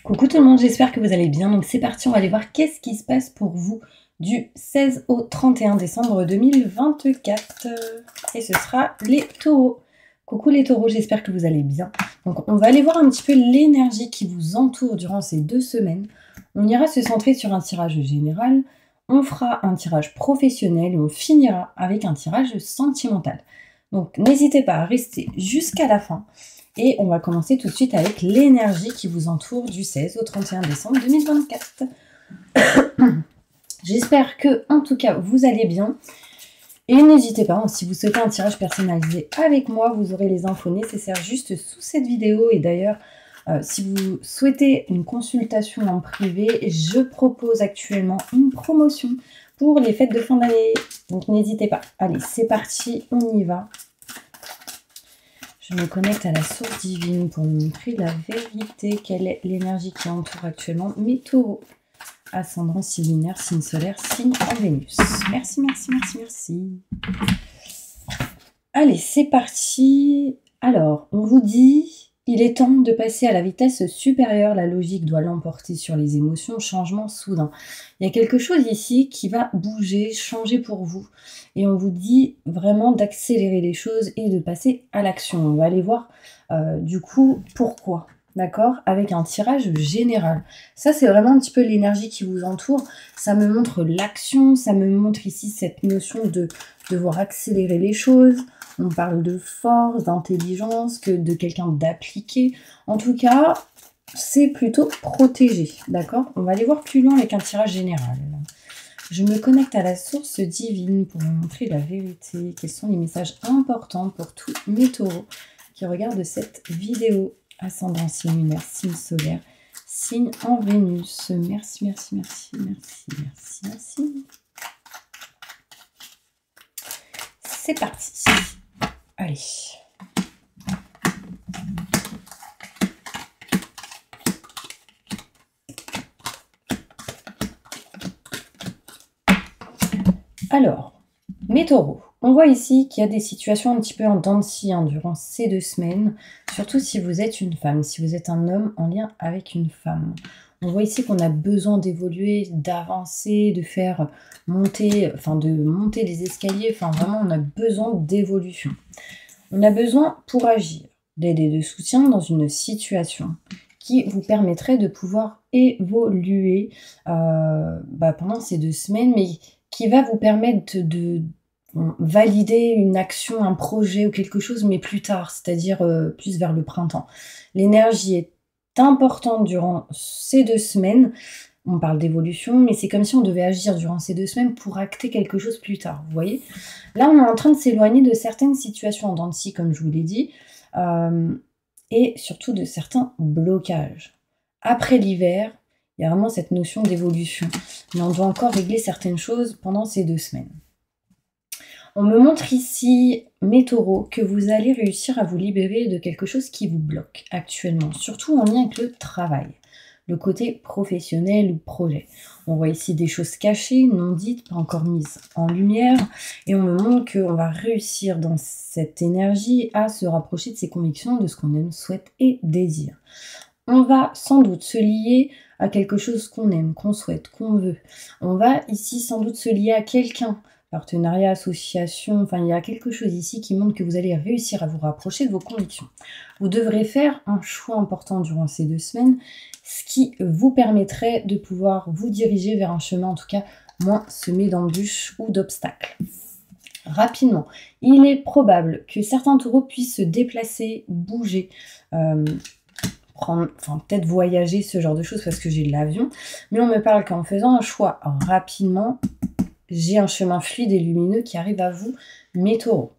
Coucou tout le monde, j'espère que vous allez bien. Donc c'est parti, on va aller voir qu'est-ce qui se passe pour vous du 16 au 31 décembre 2024. Et ce sera les taureaux. Coucou les taureaux, j'espère que vous allez bien. Donc on va aller voir un petit peu l'énergie qui vous entoure durant ces 2 semaines. On ira se centrer sur un tirage général, on fera un tirage professionnel et on finira avec un tirage sentimental. Donc n'hésitez pas à rester jusqu'à la fin. Et on va commencer tout de suite avec l'énergie qui vous entoure du 16 au 31 décembre 2024. J'espère que, en tout cas, vous allez bien. Et n'hésitez pas, si vous souhaitez un tirage personnalisé avec moi, vous aurez les infos nécessaires juste sous cette vidéo. Et d'ailleurs, si vous souhaitez une consultation en privé, je propose actuellement une promotion pour les fêtes de fin d'année. Donc n'hésitez pas. Allez, c'est parti, on y va. Je me connecte à la source divine pour me montrer la vérité. Quelle est l'énergie qui entoure actuellement mes taureaux? Ascendant, signe lunaire, signe solaire, signe en Vénus. Merci, merci, merci, merci. Allez, c'est parti. Alors, on vous dit, il est temps de passer à la vitesse supérieure. La logique doit l'emporter sur les émotions. Changement soudain. Il y a quelque chose ici qui va bouger, changer pour vous. Et on vous dit vraiment d'accélérer les choses et de passer à l'action. On va aller voir du coup pourquoi. D'accord? Avec un tirage général. Ça, c'est vraiment un petit peu l'énergie qui vous entoure. Ça me montre l'action, ça me montre ici cette notion de devoir accélérer les choses. On parle de force, d'intelligence, de quelqu'un d'appliqué. En tout cas, c'est plutôt protégé. D'accord? On va aller voir plus loin avec un tirage général. Je me connecte à la source divine pour vous montrer la vérité. Quels sont les messages importants pour tous mes taureaux qui regardent cette vidéo? Ascendant, signe lunaire, signe solaire, signe en Vénus. Merci, merci, merci, merci, merci, merci. C'est parti. Allez. Alors, mes taureaux, on voit ici qu'il y a des situations un petit peu en dents de scie durant ces 2 semaines, surtout si vous êtes une femme, si vous êtes un homme en lien avec une femme. On voit ici qu'on a besoin d'évoluer, d'avancer, de faire monter, de monter les escaliers, vraiment on a besoin d'évolution. On a besoin pour agir d'aide et de soutien dans une situation qui vous permettrait de pouvoir évoluer pendant ces 2 semaines, mais qui va vous permettre de valider une action, un projet ou quelque chose, mais plus tard, c'est-à-dire plus vers le printemps. L'énergie est importante durant ces 2 semaines. On parle d'évolution, mais c'est comme si on devait agir durant ces 2 semaines pour acter quelque chose plus tard, vous voyez? Là, on est en train de s'éloigner de certaines situations en dents de scie, comme je vous l'ai dit, et surtout de certains blocages. Après l'hiver, il y a vraiment cette notion d'évolution. Mais on doit encore régler certaines choses pendant ces 2 semaines. On me montre ici, mes taureaux, que vous allez réussir à vous libérer de quelque chose qui vous bloque actuellement, surtout en lien avec le travail, le côté professionnel ou projet. On voit ici des choses cachées, non dites, pas encore mises en lumière, et on me montre qu'on va réussir dans cette énergie à se rapprocher de ses convictions, de ce qu'on aime, souhaite et désire. On va sans doute se lier à quelque chose qu'on aime, qu'on souhaite, qu'on veut. On va ici sans doute se lier à quelqu'un, partenariat, association, il y a quelque chose ici qui montre que vous allez réussir à vous rapprocher de vos convictions. Vous devrez faire un choix important durant ces 2 semaines, ce qui vous permettrait de pouvoir vous diriger vers un chemin, en tout cas, moins semé d'embûches ou d'obstacles. Rapidement, il est probable que certains taureaux puissent se déplacer, bouger, peut-être voyager, ce genre de choses, parce que j'ai de l'avion, mais on me parle qu'en faisant un choix rapidement, j'ai un chemin fluide et lumineux qui arrive à vous, mes taureaux.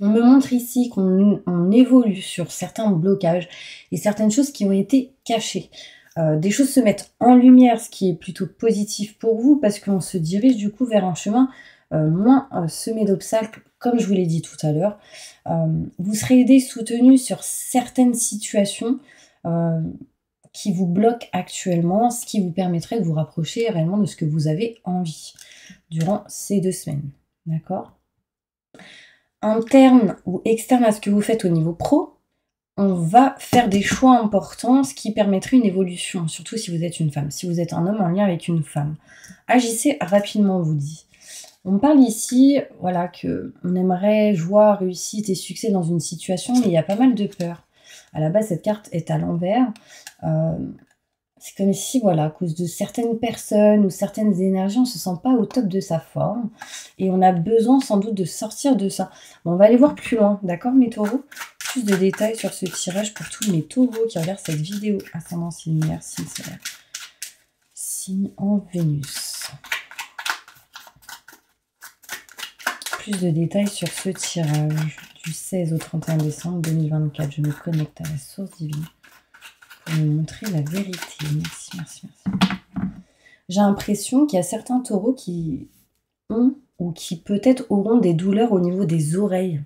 On me montre ici qu'on évolue sur certains blocages et certaines choses qui ont été cachées. Des choses se mettent en lumière, ce qui est plutôt positif pour vous, parce qu'on se dirige du coup vers un chemin moins semé d'obstacles, comme je vous l'ai dit tout à l'heure. Vous serez aidé, soutenu sur certaines situations qui vous bloquent actuellement, ce qui vous permettrait de vous rapprocher réellement de ce que vous avez envie durant ces 2 semaines. D'accord? Interne ou externe à ce que vous faites au niveau pro, on va faire des choix importants, ce qui permettrait une évolution, surtout si vous êtes une femme. Si vous êtes un homme en lien avec une femme, agissez rapidement, on vous dit. On parle ici, voilà, que on aimerait joie, réussite et succès dans une situation, mais il y a pas mal de peur. À la base, cette carte est à l'envers. C'est comme si, voilà, à cause de certaines personnes ou certaines énergies, on ne se sent pas au top de sa forme. Et on a besoin sans doute de sortir de ça. Bon, on va aller voir plus loin, d'accord mes taureaux? Plus de détails sur ce tirage pour tous mes taureaux qui regardent cette vidéo. Ascendant signe lunaire, signe solaire. Signe en Vénus. Plus de détails sur ce tirage du 16 au 31 décembre 2024. Je me connecte à la source divine pour me montrer la vérité. Merci, merci, merci. J'ai l'impression qu'il y a certains taureaux qui ont ou qui peut-être auront des douleurs au niveau des oreilles.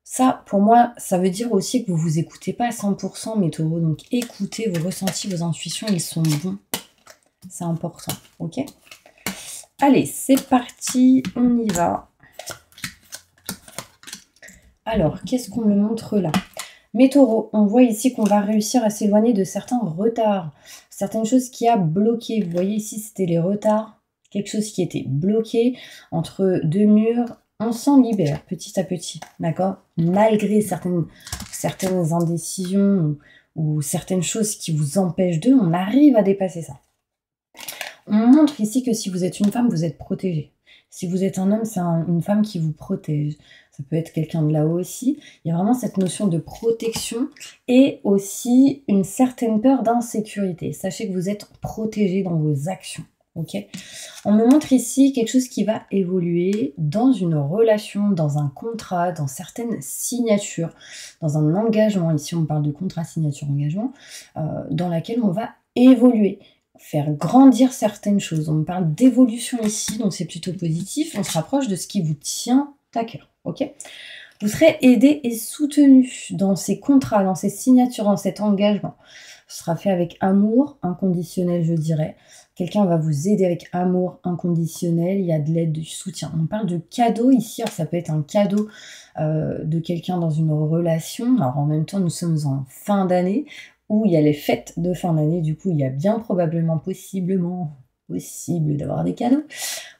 Ça, pour moi, ça veut dire aussi que vous vous écoutez pas à 100% mes taureaux. Donc écoutez vos ressentis, vos intuitions, ils sont bons. C'est important, ok? Allez, c'est parti, on y va. Alors, qu'est-ce qu'on me montre là? Mes taureaux, on voit ici qu'on va réussir à s'éloigner de certains retards, certaines choses qui a bloqué. Vous voyez ici, c'était les retards, quelque chose qui était bloqué entre deux murs. On s'en libère petit à petit, d'accord? Malgré certaines indécisions ou certaines choses qui vous empêchent d'eux, on arrive à dépasser ça. On montre ici que si vous êtes une femme, vous êtes protégée. Si vous êtes un homme, c'est une femme qui vous protège. Ça peut être quelqu'un de là-haut aussi. Il y a vraiment cette notion de protection et aussi une certaine peur d'insécurité. Sachez que vous êtes protégé dans vos actions. Okay. On me montre ici quelque chose qui va évoluer dans une relation, dans un contrat, dans certaines signatures, dans un engagement. Ici, on parle de contrat, signature, engagement, dans laquelle on va évoluer, faire grandir certaines choses. On me parle d'évolution ici, donc c'est plutôt positif. On se rapproche de ce qui vous tient à cœur. Ok. Vous serez aidé et soutenu dans ces contrats, dans ces signatures, dans cet engagement. Ce sera fait avec amour inconditionnel, je dirais. Quelqu'un va vous aider avec amour inconditionnel. Il y a de l'aide, du soutien. On parle de cadeau ici. Alors ça peut être un cadeau de quelqu'un dans une relation. Alors en même temps, nous sommes en fin d'année où il y a les fêtes de fin d'année. Du coup, il y a bien probablement, possible d'avoir des cadeaux.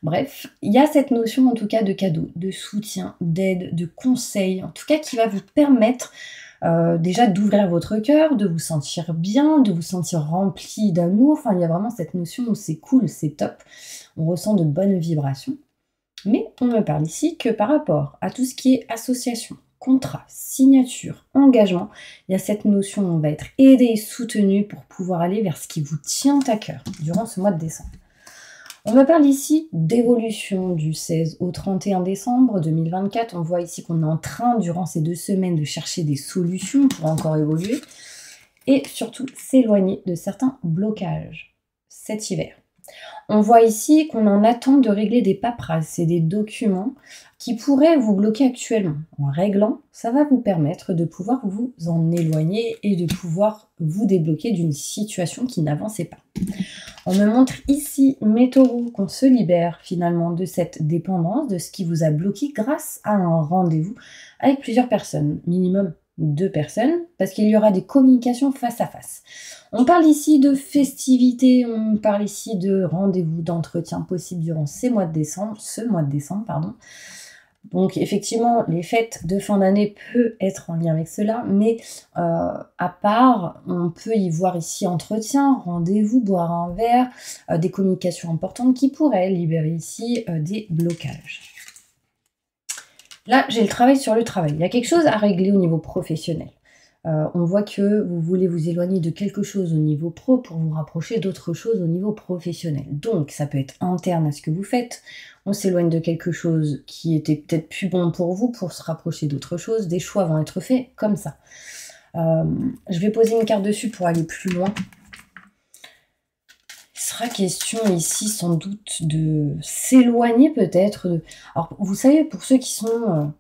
Bref, il y a cette notion en tout cas de cadeau, de soutien, d'aide, de conseil, en tout cas qui va vous permettre déjà d'ouvrir votre cœur, de vous sentir bien, de vous sentir rempli d'amour. Enfin, il y a vraiment cette notion où c'est cool, c'est top, on ressent de bonnes vibrations. Mais on me parle ici que par rapport à tout ce qui est association, contrat, signature, engagement, il y a cette notion où on va être aidé et soutenu pour pouvoir aller vers ce qui vous tient à cœur durant ce mois de décembre. On me parle ici d'évolution du 16 au 31 décembre 2024. On voit ici qu'on est en train, durant ces 2 semaines, de chercher des solutions pour encore évoluer et surtout s'éloigner de certains blocages cet hiver. On voit ici qu'on est en attente de régler des paperasses et des documents qui pourraient vous bloquer actuellement. En réglant, ça va vous permettre de pouvoir vous en éloigner et de pouvoir vous débloquer d'une situation qui n'avançait pas. On me montre ici, mes taureaux, qu'on se libère finalement de cette dépendance, de ce qui vous a bloqué grâce à un rendez-vous avec plusieurs personnes, minimum 2 personnes, parce qu'il y aura des communications face à face. On parle ici de festivités, on parle ici de rendez-vous, d'entretien possible durant ce mois de décembre, pardon. Donc effectivement, les fêtes de fin d'année peuvent être en lien avec cela, mais à part, on peut y voir ici entretien, rendez-vous, boire un verre, des communications importantes qui pourraient libérer ici des blocages. Là, j'ai le travail sur le travail. Il y a quelque chose à régler au niveau professionnel. On voit que vous voulez vous éloigner de quelque chose au niveau pro pour vous rapprocher d'autre chose au niveau professionnel. Donc, ça peut être interne à ce que vous faites. On s'éloigne de quelque chose qui était peut-être plus bon pour vous pour se rapprocher d'autre chose. Des choix vont être faits comme ça. Je vais poser une carte dessus pour aller plus loin. Il sera question ici sans doute de s'éloigner peut-être. Alors, vous savez, pour ceux qui sont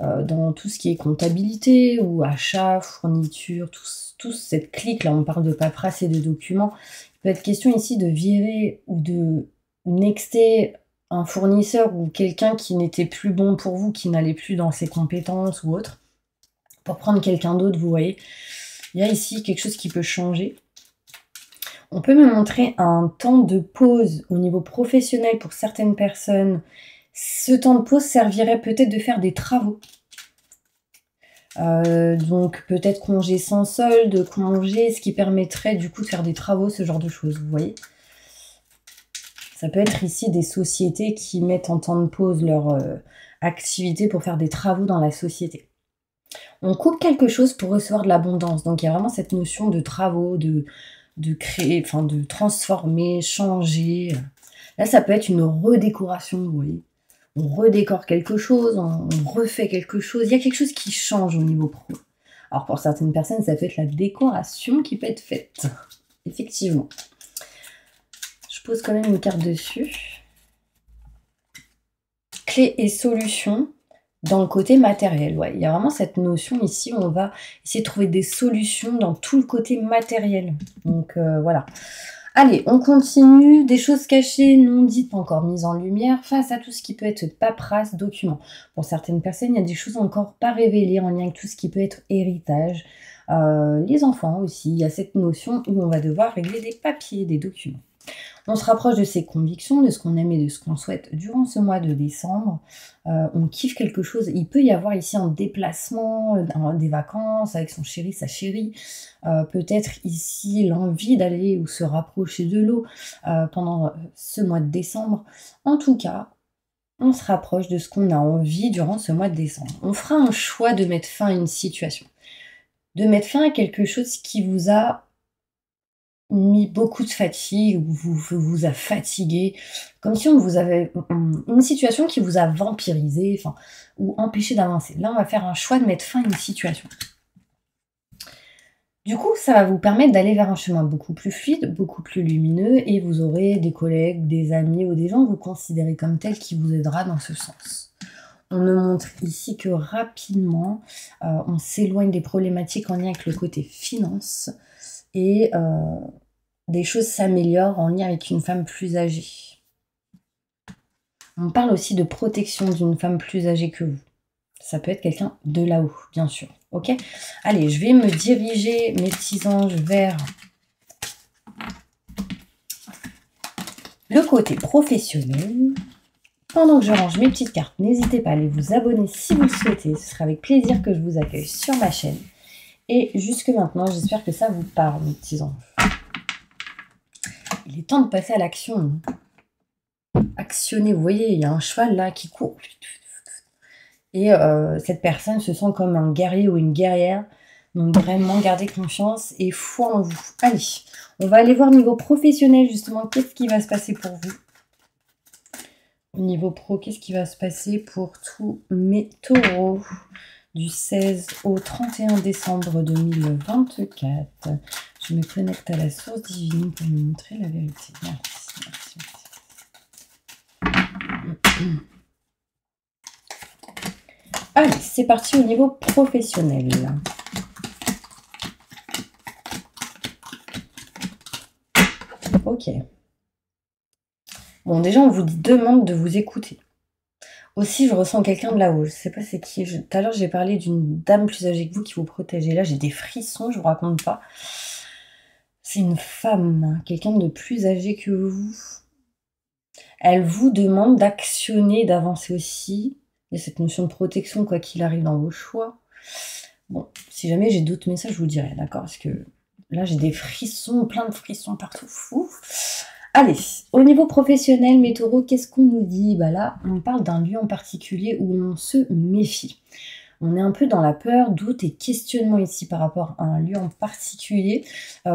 dans tout ce qui est comptabilité ou achat, fourniture, tout cette clique, là on parle de paperasse et de documents, il peut être question ici de virer ou de nexter un fournisseur ou quelqu'un qui n'était plus bon pour vous, qui n'allait plus dans ses compétences ou autre. pour prendre quelqu'un d'autre, vous voyez. Il y a ici quelque chose qui peut changer. On peut me montrer un temps de pause au niveau professionnel pour certaines personnes. Ce temps de pause servirait peut-être de faire des travaux. Donc peut-être congé sans solde, congé, ce qui permettrait du coup de faire des travaux, ce genre de choses, vous voyez. Ça peut être ici des sociétés qui mettent en temps de pause leur activité pour faire des travaux dans la société. On coupe quelque chose pour recevoir de l'abondance. Donc il y a vraiment cette notion de travaux, de créer, enfin de transformer, changer. Là, ça peut être une redécoration, vous voyez. On redécore quelque chose, on refait quelque chose. Il y a quelque chose qui change au niveau pro. Alors pour certaines personnes, ça peut être la décoration qui peut être faite. Effectivement. Je pose quand même une carte dessus. Clé et solution dans le côté matériel. Ouais, il y a vraiment cette notion ici où on va essayer de trouver des solutions dans tout le côté matériel. Donc voilà. Allez, on continue. Des choses cachées, non dites, pas encore mises en lumière, face à tout ce qui peut être paperasse, document. Pour certaines personnes, il y a des choses encore pas révélées en lien avec tout ce qui peut être héritage. Les enfants aussi, il y a cette notion où on va devoir régler des papiers, des documents. On se rapproche de ses convictions, de ce qu'on aime et de ce qu'on souhaite durant ce mois de décembre. On kiffe quelque chose. Il peut y avoir ici un déplacement, des vacances avec son chéri, sa chérie. Peut-être ici l'envie d'aller ou se rapprocher de l'eau pendant ce mois de décembre. En tout cas, on se rapproche de ce qu'on a envie durant ce mois de décembre. On fera un choix de mettre fin à une situation. De mettre fin à quelque chose qui vous a mis beaucoup de fatigue, ou vous a fatigué, comme si on vous avait une situation qui vous a vampirisé, enfin, ou empêché d'avancer. Là, on va faire un choix de mettre fin à une situation. Du coup, ça va vous permettre d'aller vers un chemin beaucoup plus fluide, beaucoup plus lumineux, et vous aurez des collègues, des amis ou des gens que vous considérez comme tels qui vous aidera dans ce sens. On me montre ici que rapidement, on s'éloigne des problématiques en lien avec le côté finance, et des choses s'améliorent en lien avec une femme plus âgée. On parle aussi de protection d'une femme plus âgée que vous. Ça peut être quelqu'un de là-haut, bien sûr. Ok? Allez, je vais me diriger, mes petits anges, vers le côté professionnel. Pendant que je range mes petites cartes, n'hésitez pas à aller vous abonner si vous le souhaitez. Ce sera avec plaisir que je vous accueille sur ma chaîne. Et jusque maintenant, j'espère que ça vous parle, mes petits anges. Il est temps de passer à l'action. Actionner, vous voyez, il y a un cheval là qui court. Et cette personne se sent comme un guerrier ou une guerrière. Donc vraiment, gardez confiance et foi en vous. Allez, on va aller voir au niveau professionnel justement, qu'est-ce qui va se passer pour vous. Au niveau pro, qu'est-ce qui va se passer pour tous mes taureaux du 16 au 31 décembre 2024. Je me connecte à la source divine pour me montrer la vérité. Merci. Allez, c'est parti au niveau professionnel. Ok. Bon, déjà, on vous demande de vous écouter. Aussi, je ressens quelqu'un de là-haut. Je sais pas c'est qui. Tout à l'heure, j'ai parlé d'une dame plus âgée que vous qui vous protégeait. Là, j'ai des frissons, je vous raconte pas. C'est une femme, quelqu'un de plus âgé que vous. Elle vous demande d'actionner, d'avancer aussi. Il y a cette notion de protection, quoi qu'il arrive dans vos choix. Bon, si jamais j'ai d'autres messages, je vous dirai, d'accord? Parce que là, j'ai des frissons, plein de frissons partout. Fou. Allez, au niveau professionnel, mes taureaux, qu'est-ce qu'on nous dit? Bah là, on parle d'un lieu en particulier où on se méfie. On est un peu dans la peur, doute et questionnement ici par rapport à un lieu en particulier.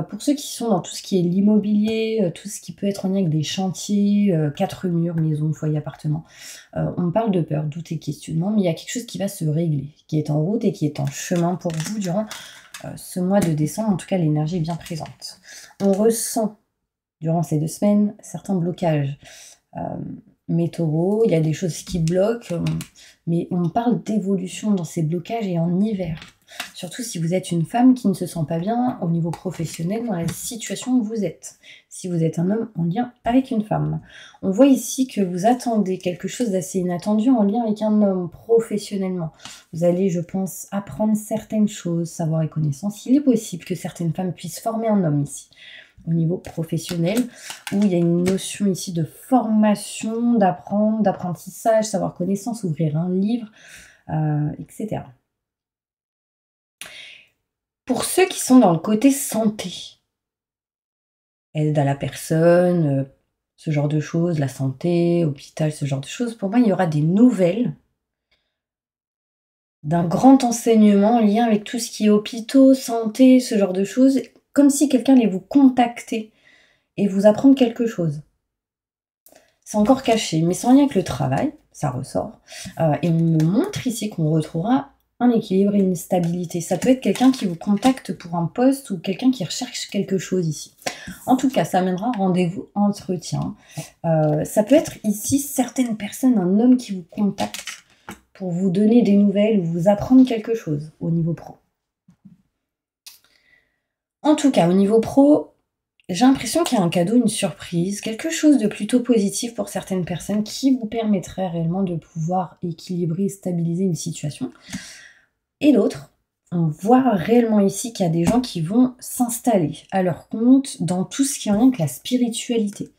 Pour ceux qui sont dans tout ce qui est l'immobilier, tout ce qui peut être en lien avec des chantiers, 4 murs, maison, foyer, appartement, on parle de peur, doute et questionnement, mais il y a quelque chose qui va se régler, qui est en route et qui est en chemin pour vous durant ce mois de décembre. En tout cas, l'énergie est bien présente. On ressent durant ces 2 semaines certains blocages. Mes taureaux, il y a des choses qui bloquent, mais on parle d'évolution dans ces blocages et en hiver. Surtout si vous êtes une femme qui ne se sent pas bien au niveau professionnel dans la situation où vous êtes. Si vous êtes un homme en lien avec une femme. On voit ici que vous attendez quelque chose d'assez inattendu en lien avec un homme professionnellement. Vous allez, je pense, apprendre certaines choses, savoir et connaissances. Il est possible que certaines femmes puissent former un homme ici, au niveau professionnel, où il y a une notion ici de formation, d'apprendre, d'apprentissage, savoir connaissance, ouvrir un livre, etc. Pour ceux qui sont dans le côté santé, aide à la personne, ce genre de choses, la santé, hôpital, ce genre de choses, pour moi, il y aura des nouvelles d'un grand enseignement en lien avec tout ce qui est hôpitaux, santé, ce genre de choses, comme si quelqu'un allait vous contacter et vous apprendre quelque chose. C'est encore caché, mais sans lien avec le travail, ça ressort. Et on me montre ici qu'on retrouvera un équilibre et une stabilité. Ça peut être quelqu'un qui vous contacte pour un poste ou quelqu'un qui recherche quelque chose ici. En tout cas, ça amènera rendez-vous, entretien. Ça peut être ici certaines personnes, un homme qui vous contacte pour vous donner des nouvelles ou vous apprendre quelque chose au niveau pro. En tout cas, au niveau pro, j'ai l'impression qu'il y a un cadeau, une surprise, quelque chose de plutôt positif pour certaines personnes qui vous permettrait réellement de pouvoir équilibrer et stabiliser une situation. Et d'autres, on voit réellement ici qu'il y a des gens qui vont s'installer à leur compte dans tout ce qui est en lien avec la spiritualité.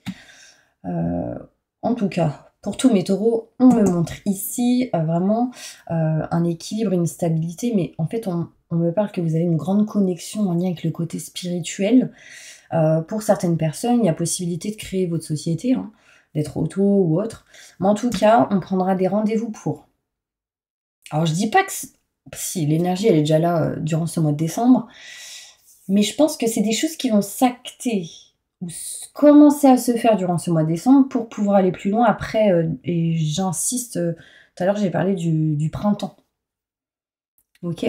En tout cas, pour tous mes taureaux, on me montre ici vraiment un équilibre, une stabilité, mais en fait, on me parle que vous avez une grande connexion en lien avec le côté spirituel. Pour certaines personnes, il y a possibilité de créer votre société, hein, d'être auto ou autre. Mais en tout cas, on prendra des rendez-vous pour. Alors, je dis pas que si l'énergie, elle est déjà là durant ce mois de décembre, mais je pense que c'est des choses qui vont s'acter ou commencer à se faire durant ce mois de décembre pour pouvoir aller plus loin après. Et j'insiste, tout à l'heure, j'ai parlé du printemps. Ok ?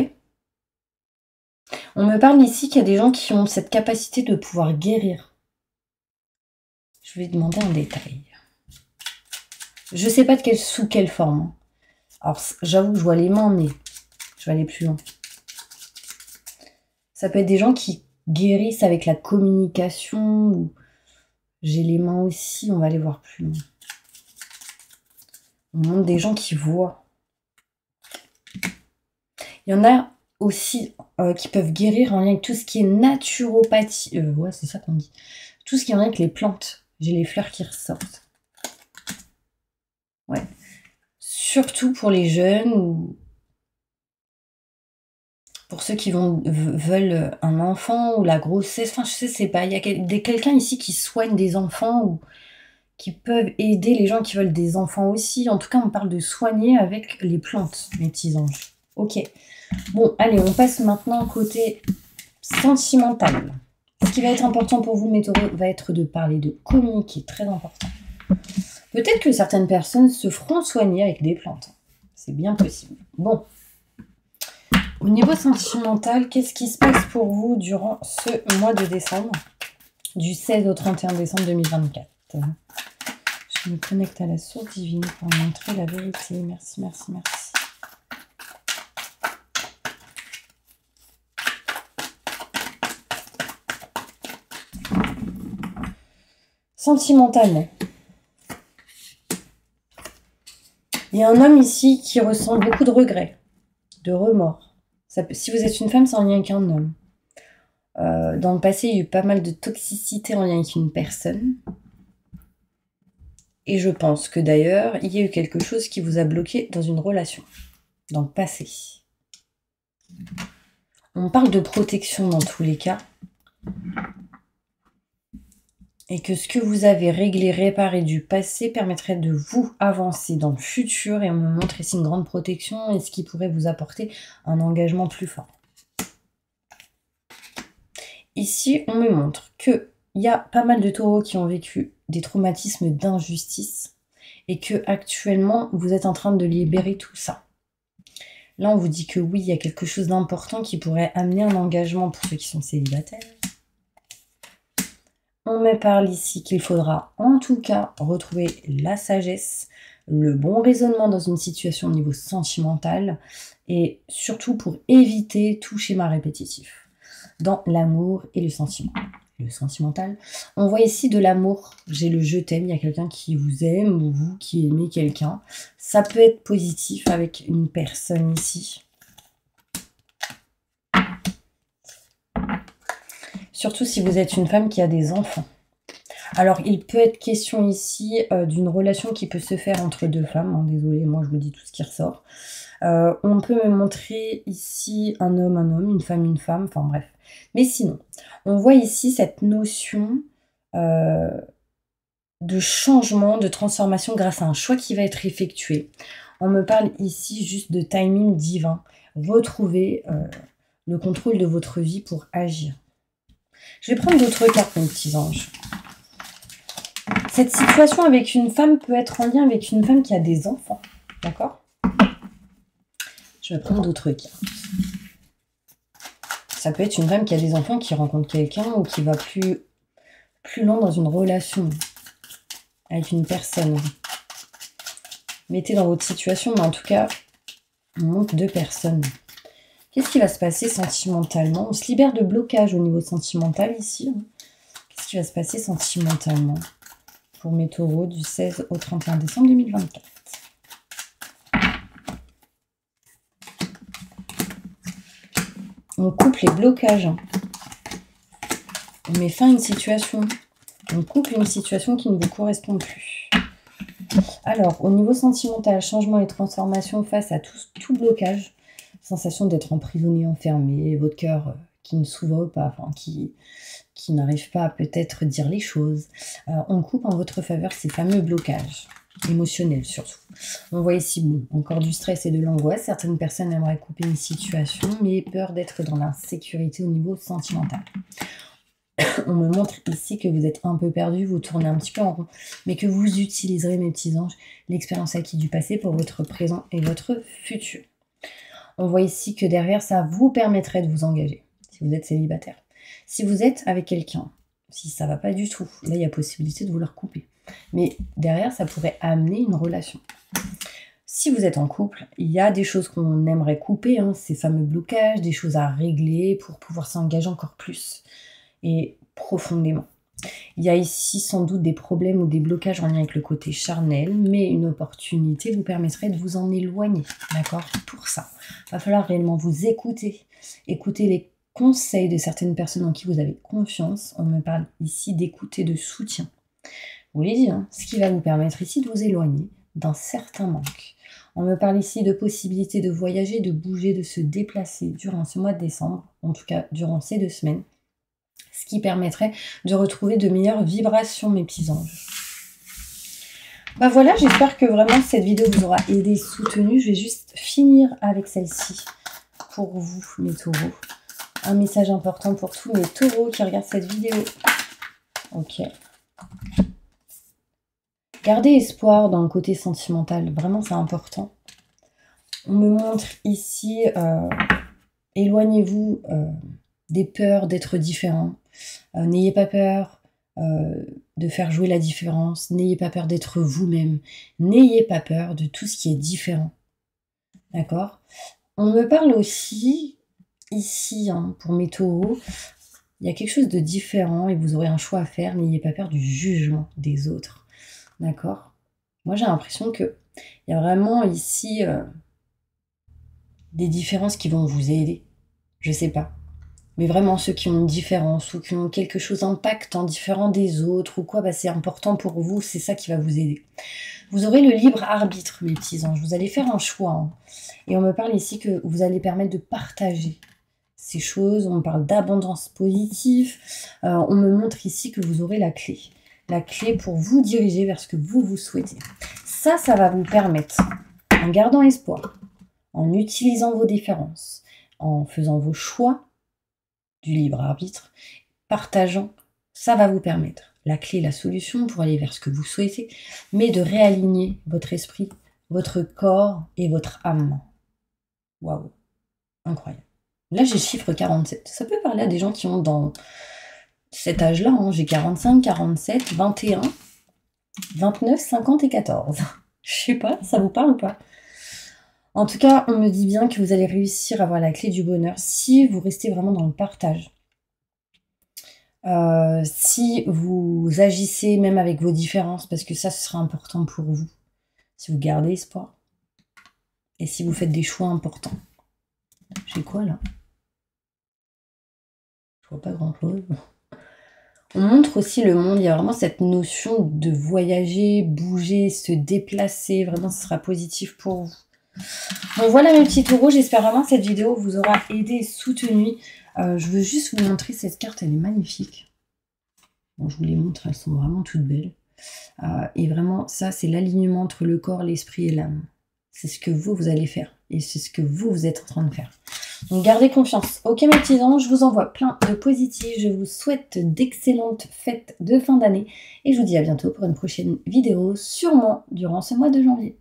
On me parle ici qu'il y a des gens qui ont cette capacité de pouvoir guérir. Je vais demander un détail. Je sais pas sous quelle forme. Hein. Alors, j'avoue que je vois les mains, mais je vais aller plus loin. Ça peut être des gens qui guérissent avec la communication. Ou... J'ai les mains aussi, on va aller voir plus loin. On montre des gens qui voient. Il y en a aussi qui peuvent guérir en lien avec tout ce qui est naturopathie. Ouais, c'est ça qu'on dit. Tout ce qui est en lien avec les plantes. J'ai les fleurs qui ressortent. Ouais. Surtout pour les jeunes ou pour ceux qui veulent un enfant ou la grossesse. Enfin, je sais pas. Il y a quelqu'un ici qui soigne des enfants ou qui peuvent aider les gens qui veulent des enfants aussi. En tout cas, on parle de soigner avec les plantes, mes petits anges. Ok. Bon, allez, on passe maintenant au côté sentimental. Ce qui va être important pour vous, mes taureaux, va être de parler, de communiquer. Très important. Peut-être que certaines personnes se feront soigner avec des plantes. C'est bien possible. Bon. Au niveau sentimental, qu'est-ce qui se passe pour vous durant ce mois de décembre, du 16 au 31 décembre 2024 ? Je me connecte à la source divine pour montrer la vérité. Merci, merci, merci. Sentimentalement. Il y a un homme ici qui ressent beaucoup de regrets, de remords. Si vous êtes une femme, c'est en lien avec un homme. Dans le passé, il y a eu pas mal de toxicité en lien avec une personne. Et je pense que d'ailleurs, il y a eu quelque chose qui vous a bloqué dans une relation, dans le passé. On parle de protection dans tous les cas. Et que ce que vous avez réglé, réparé du passé permettrait de vous avancer dans le futur. Et on me montre ici une grande protection et ce qui pourrait vous apporter un engagement plus fort. Ici, on me montre qu'il y a pas mal de taureaux qui ont vécu des traumatismes d'injustice et que actuellement vous êtes en train de libérer tout ça. Là, on vous dit que oui, il y a quelque chose d'important qui pourrait amener un engagement pour ceux qui sont célibataires. On me parle ici qu'il faudra en tout cas retrouver la sagesse, le bon raisonnement dans une situation au niveau sentimental et surtout pour éviter tout schéma répétitif dans l'amour et le sentiment. Le sentimental, on voit ici de l'amour. J'ai le je t'aime, il y a quelqu'un qui vous aime ou vous qui aimez quelqu'un. Ça peut être positif avec une personne ici. Surtout si vous êtes une femme qui a des enfants. Alors, il peut être question ici d'une relation qui peut se faire entre deux femmes. Hein, désolée, moi je vous dis tout ce qui ressort. On peut me montrer ici un homme, une femme, enfin bref. Mais sinon, on voit ici cette notion de changement, de transformation grâce à un choix qui va être effectué. On me parle ici juste de timing divin. Retrouver le contrôle de votre vie pour agir. Je vais prendre d'autres cartes, mes petits anges. Cette situation avec une femme peut être en lien avec une femme qui a des enfants. D'accord? Je vais prendre d'autres cartes. Ça peut être une femme qui a des enfants, qui rencontre quelqu'un ou qui va plus loin dans une relation avec une personne. Mettez dans votre situation, mais en tout cas, on montre deux personnes. Qu'est-ce qui va se passer sentimentalement? On se libère de blocage au niveau sentimental ici. Qu'est-ce qui va se passer sentimentalement pour mes taureaux du 16 au 31 décembre 2024? On coupe les blocages. On met fin à une situation. On coupe une situation qui ne vous correspond plus. Alors, au niveau sentimental, changement et transformation face à tout blocage. Sensation d'être emprisonné, enfermé, votre cœur qui ne s'ouvre pas, enfin qui n'arrive pas à peut-être dire les choses. On coupe en votre faveur ces fameux blocages, émotionnels surtout. On voit ici, bon, encore du stress et de l'angoisse. Certaines personnes aimeraient couper une situation, mais peur d'être dans l'insécurité au niveau sentimental. On me montre ici que vous êtes un peu perdu, vous tournez un petit peu en rond, mais que vous utiliserez, mes petits anges, l'expérience acquise du passé pour votre présent et votre futur. On voit ici que derrière, ça vous permettrait de vous engager, si vous êtes célibataire. Si vous êtes avec quelqu'un, si ça ne va pas du tout, là, il y a possibilité de vous le recouper. Mais derrière, ça pourrait amener une relation. Si vous êtes en couple, il y a des choses qu'on aimerait couper, hein, ces fameux blocages, des choses à régler pour pouvoir s'engager encore plus et profondément. Il y a ici sans doute des problèmes ou des blocages en lien avec le côté charnel, mais une opportunité vous permettrait de vous en éloigner, d'accord? Pour ça, il va falloir réellement vous écouter, écouter les conseils de certaines personnes en qui vous avez confiance. On me parle ici d'écouter, de soutien. Vous l'avez dit, hein, ce qui va vous permettre ici de vous éloigner d'un certain manque. On me parle ici de possibilités de voyager, de bouger, de se déplacer durant ce mois de décembre, en tout cas durant ces 2 semaines, ce qui permettrait de retrouver de meilleures vibrations, mes petits anges. Bah voilà, j'espère que vraiment cette vidéo vous aura aidé, soutenu. Je vais juste finir avec celle-ci pour vous, mes taureaux. Un message important pour tous mes taureaux qui regardent cette vidéo. Ok. Gardez espoir dans le côté sentimental, vraiment c'est important. On me montre ici, éloignez-vous des peurs d'être différent. N'ayez pas peur de faire jouer la différence. N'ayez pas peur d'être vous-même. N'ayez pas peur de tout ce qui est différent. D'accord? On me parle aussi, ici, hein, pour mes taureaux, il y a quelque chose de différent et vous aurez un choix à faire. N'ayez pas peur du jugement des autres. D'accord? Moi, j'ai l'impression qu'il y a vraiment ici des différences qui vont vous aider. Je sais pas. Mais vraiment, ceux qui ont une différence ou qui ont quelque chose d'impactant différent des autres ou quoi, bah, c'est important pour vous, c'est ça qui va vous aider. Vous aurez le libre arbitre, mes petits anges. Vous allez faire un choix. Hein. Et on me parle ici que vous allez permettre de partager ces choses. On me parle d'abondance positive. On me montre ici que vous aurez la clé. La clé pour vous diriger vers ce que vous souhaitez. Ça va vous permettre, en gardant espoir, en utilisant vos différences, en faisant vos choix du libre arbitre, partageant, ça va vous permettre la clé, la solution pour aller vers ce que vous souhaitez, mais de réaligner votre esprit, votre corps et votre âme. Waouh, incroyable. Là, j'ai le chiffre 47. Ça peut parler à des gens qui ont dans cet âge-là, hein, j'ai 45, 47, 21, 29, 50 et 14. Je sais pas, ça vous parle ou pas? En tout cas, on me dit bien que vous allez réussir à avoir la clé du bonheur si vous restez vraiment dans le partage. Si vous agissez même avec vos différences, parce que ça, ce sera important pour vous. Si vous gardez espoir. Et si vous faites des choix importants. J'ai quoi là? Je vois pas grand-chose. On montre aussi le monde, il y a vraiment cette notion de voyager, bouger, se déplacer. Vraiment, ce sera positif pour vous. Bon, voilà mes petits taureaux, j'espère vraiment que cette vidéo vous aura aidé et soutenu. Je veux juste vous montrer cette carte, elle est magnifique. Bon, je vous les montre, elles sont vraiment toutes belles. Et vraiment, ça, c'est l'alignement entre le corps, l'esprit et l'âme. C'est ce que vous allez faire. Et c'est ce que vous êtes en train de faire. Donc, gardez confiance. Ok, mes petits anges, je vous envoie plein de positifs. Je vous souhaite d'excellentes fêtes de fin d'année. Et je vous dis à bientôt pour une prochaine vidéo, sûrement durant ce mois de janvier.